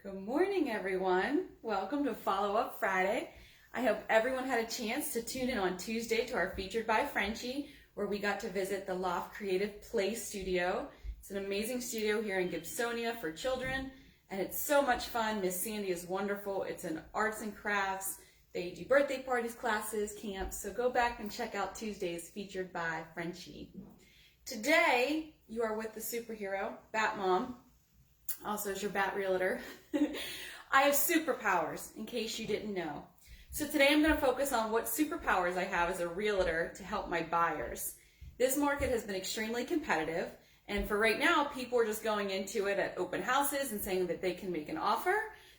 Good morning, everyone. Welcome to Follow Up Friday. I hope everyone had a chance to tune in on Tuesday to our Featured by Frenchie, where we got to visit the Loft Creative Play Studio. It's an amazing studio here in Gibsonia for children, and it's so much fun. Miss Sandy is wonderful. It's an arts and crafts. They do birthday parties, classes, camps, so go back and check out Tuesday's Featured by Frenchie. Today, you are with the superhero, Bat Mom, also as your Bat Realtor. I have superpowers, in case you didn't know. So today I'm going to focus on what superpowers I have as a realtor to help my buyers. This market has been extremely competitive, and for right now, people are just going into it at open houses and saying that they can make an offer.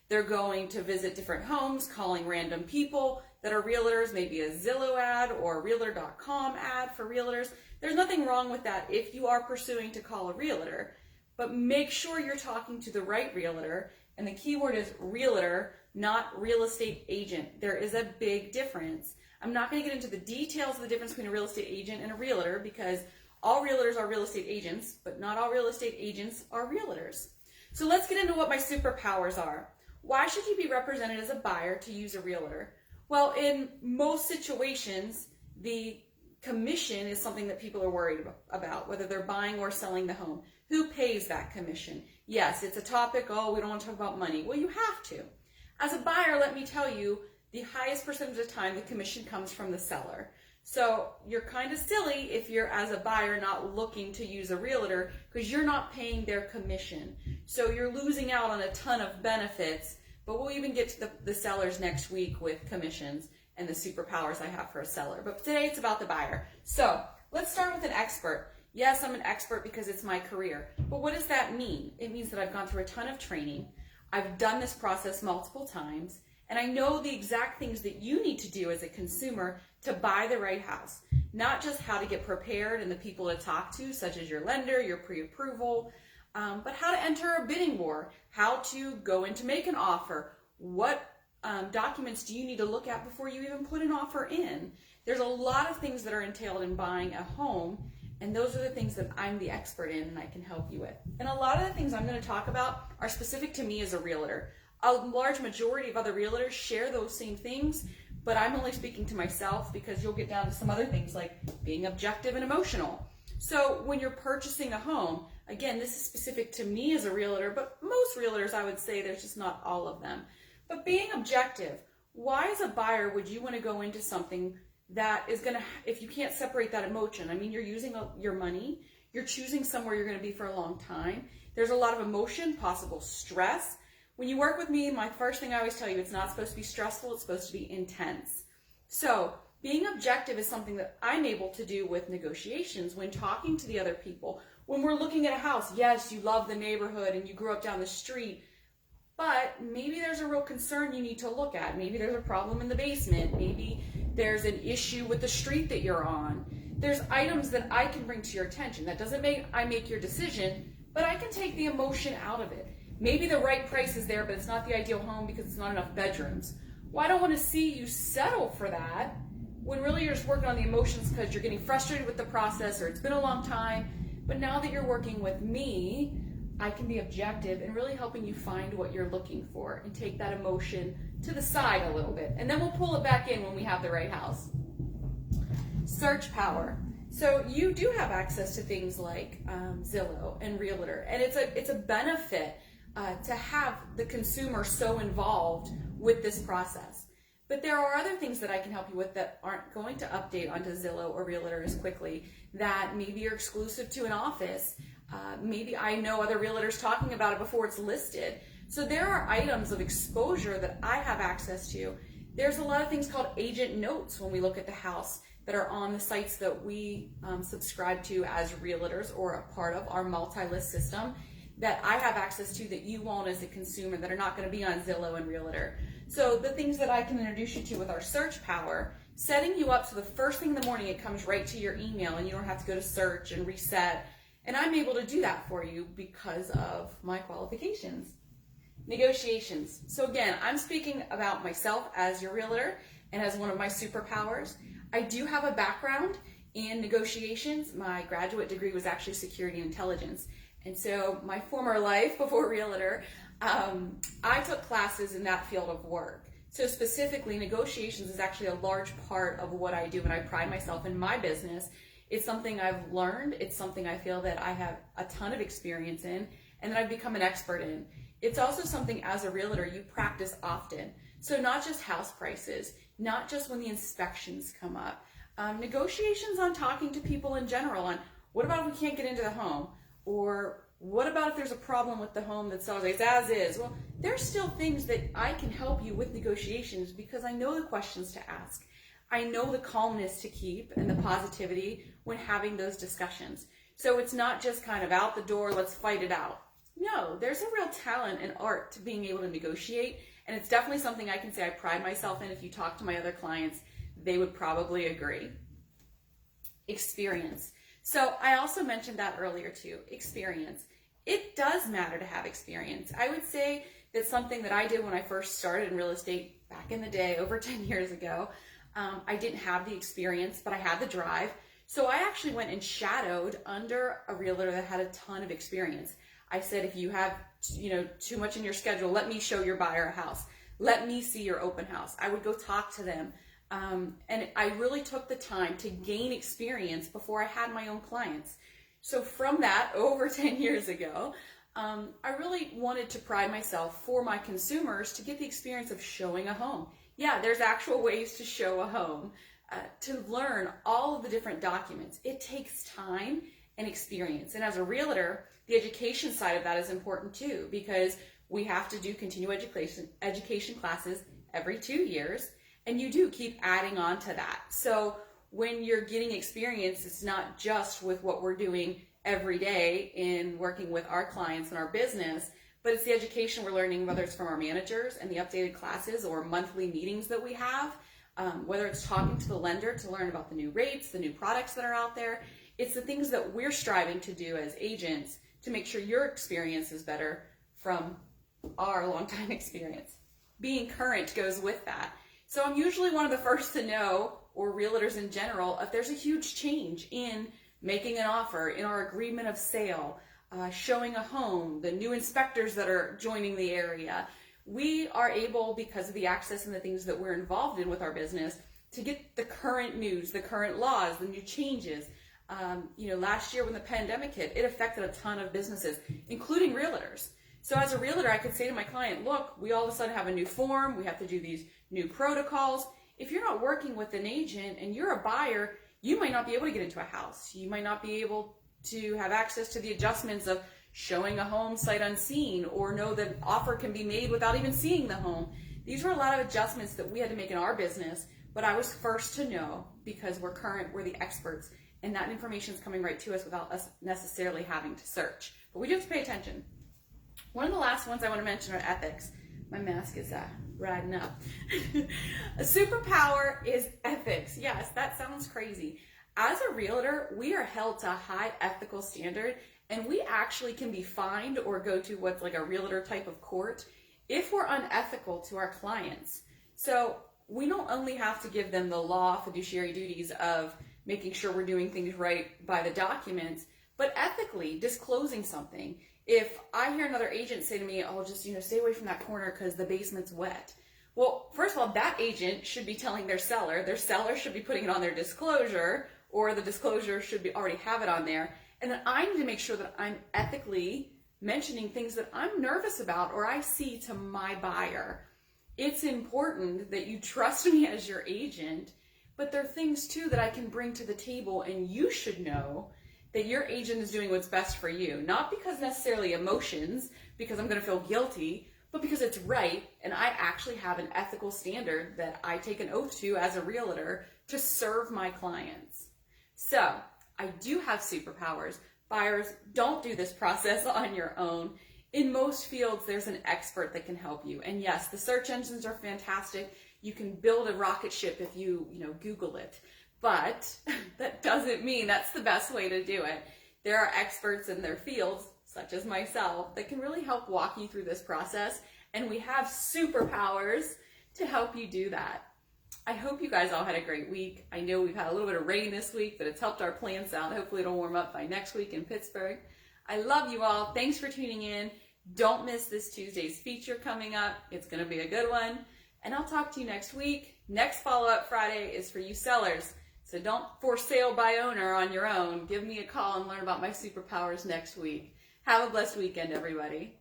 They're going to visit different homes, calling random people that are realtors, maybe a Zillow ad or a Realtor.com ad for realtors. There's nothing wrong with that if you are pursuing to call a realtor, but make sure you're talking to the right realtor, and the key word is realtor, not real estate agent. There is a big difference. I'm not going to get into the details of the difference between a real estate agent and a realtor because all realtors are real estate agents, but not all real estate agents are realtors. So let's get into what my superpowers are. Why should you be represented as a buyer to use a realtor? Well, in most situations, the commission is something that people are worried about, whether they're buying or selling the home. Who pays that commission? Yes, it's a topic, oh, we don't want to talk about money. Well, you have to. As a buyer, let me tell you, the highest percentage of the time, the commission comes from the seller. So you're kind of silly if you're, as a buyer, not looking to use a realtor because you're not paying their commission. So you're losing out on a ton of benefits, but we'll even get to the sellers next week with commissions and the superpowers I have for a seller. But today it's about the buyer. So let's start with an expert. Yes, I'm an expert because it's my career. But what does that mean? It means that I've gone through a ton of training. I've done this process multiple times. And I know the exact things that you need to do as a consumer to buy the right house. Not just how to get prepared and the people to talk to, such as your lender, your pre-approval, but how to enter a bidding war, how to go in to make an offer, what documents do you need to look at before you even put an offer in. There's a lot of things that are entailed in buying a home, and those are the things that I'm the expert in and I can help you with. And a lot of the things I'm going to talk about are specific to me as a realtor. A large majority of other realtors share those same things, but I'm only speaking to myself because you'll get down to some other things like being objective and emotional. So when you're purchasing a home, again, this is specific to me as a realtor, but most realtors, I would say, there's just not all of them. But being objective, why as a buyer would you want to go into something that is going to, if you can't separate that emotion, I mean, you're using your money, you're choosing somewhere you're going to be for a long time. There's a lot of emotion, possible stress. When you work with me, my first thing I always tell you, it's not supposed to be stressful, it's supposed to be intense. So being objective is something that I'm able to do with negotiations when talking to the other people. When we're looking at a house, yes, you love the neighborhood and you grew up down the street, but maybe there's a real concern you need to look at. Maybe there's a problem in the basement. Maybe there's an issue with the street that you're on. There's items that I can bring to your attention. That doesn't mean I make your decision, but I can take the emotion out of it. Maybe the right price is there, but it's not the ideal home because it's not enough bedrooms. Well, I don't want to see you settle for that when really you're just working on the emotions because you're getting frustrated with the process or it's been a long time. But now that you're working with me, I can be objective and really helping you find what you're looking for and take that emotion to the side a little bit. And then we'll pull it back in when we have the right house. Search power. So you do have access to things like Zillow and Realtor, and it's a benefit to have the consumer so involved with this process. But there are other things that I can help you with that aren't going to update onto Zillow or Realtor as quickly, that maybe you're exclusive to an office. Maybe I know other realtors talking about it before it's listed. So there are items of exposure that I have access to. There's a lot of things called agent notes when we look at the house that are on the sites that we subscribe to as realtors or a part of our multi-list system that I have access to that you won't as a consumer, that are not going to be on Zillow and Realtor. So the things that I can introduce you to with our search power, setting you up so the first thing in the morning it comes right to your email and you don't have to go to search and reset. And I'm able to do that for you because of my qualifications. Negotiations. So again, I'm speaking about myself as your realtor and as one of my superpowers. I do have a background in negotiations. My graduate degree was actually security and intelligence. And so my former life before realtor, I took classes in that field of work. So specifically, negotiations is actually a large part of what I do, and I pride myself in my business. It's something I've learned. It's something I feel that I have a ton of experience in and that I've become an expert in. It's also something as a realtor you practice often. So not just house prices, not just when the inspections come up. Negotiations on talking to people in general on what about if we can't get into the home? Or what about if there's a problem with the home that sells as is? Well, there's still things that I can help you with negotiations because I know the questions to ask. I know the calmness to keep and the positivity when having those discussions. So it's not just kind of out the door, let's fight it out. No, there's a real talent and art to being able to negotiate, and it's definitely something I can say I pride myself in. If you talk to my other clients, they would probably agree. Experience. So I also mentioned that earlier too, experience. It does matter to have experience. I would say that's something that I did when I first started in real estate back in the day, over 10 years ago. I didn't have the experience, but I had the drive. So I actually went and shadowed under a realtor that had a ton of experience. I said, if you have, too much in your schedule, let me show your buyer a house. Let me see your open house. I would go talk to them. And I really took the time to gain experience before I had my own clients. So from that, over 10 years ago, I really wanted to pride myself for my consumers to get the experience of showing a home. Yeah, there's actual ways to show a home, to learn all of the different documents. It takes time and experience. And as a realtor, the education side of that is important too, because we have to do continuing education classes every 2 years, and you do keep adding on to that. So when you're getting experience, it's not just with what we're doing every day in working with our clients and our business, but it's the education we're learning, whether it's from our managers and the updated classes or monthly meetings that we have, whether it's talking to the lender to learn about the new rates, the new products that are out there. It's the things that we're striving to do as agents to make sure your experience is better from our long-time experience. Being current goes with that. So I'm usually one of the first to know, or realtors in general, if there's a huge change in making an offer, in our agreement of sale, showing a home, the new inspectors that are joining the area. We are able, because of the access and the things that we're involved in with our business, to get the current news, the current laws, the new changes. Last year when the pandemic hit, it affected a ton of businesses, including realtors. So as a realtor, I could say to my client, look, we all of a sudden have a new form. We have to do these new protocols. If you're not working with an agent and you're a buyer, you might not be able to get into a house. You might not be able to have access to the adjustments of showing a home sight unseen, or know that an offer can be made without even seeing the home. These were a lot of adjustments that we had to make in our business, but I was first to know because we're current, we're the experts, and that information is coming right to us without us necessarily having to search. But we do have to pay attention. One of the last ones I want to mention are ethics. My mask is riding up. A superpower is ethics. Yes, that sounds crazy. As a realtor, we are held to a high ethical standard, and we actually can be fined or go to what's like a realtor type of court if we're unethical to our clients. So we don't only have to give them the law fiduciary duties of making sure we're doing things right by the documents, but ethically disclosing something. If I hear another agent say to me, oh, just, stay away from that corner because the basement's wet. Well, first of all, that agent should be telling their seller should be putting it on their disclosure, or the disclosure should be already have it on there. And then I need to make sure that I'm ethically mentioning things that I'm nervous about or I see to my buyer. It's important that you trust me as your agent, but there are things too that I can bring to the table, and you should know that your agent is doing what's best for you. Not because necessarily emotions, because I'm going to feel guilty, but because it's right, and I actually have an ethical standard that I take an oath to as a realtor to serve my clients. So I do have superpowers. Buyers, don't do this process on your own. In most fields, there's an expert that can help you. And yes, the search engines are fantastic. You can build a rocket ship if you Google it. But that doesn't mean that's the best way to do it. There are experts in their fields, such as myself, that can really help walk you through this process. And we have superpowers to help you do that. I hope you guys all had a great week. I know we've had a little bit of rain this week, but it's helped our plants out. Hopefully it'll warm up by next week in Pittsburgh. I love you all. Thanks for tuning in. Don't miss this Tuesday's feature coming up. It's going to be a good one. And I'll talk to you next week. Next Follow-Up Friday is for you sellers. So don't for sale by owner on your own. Give me a call and learn about my superpowers next week. Have a blessed weekend, everybody.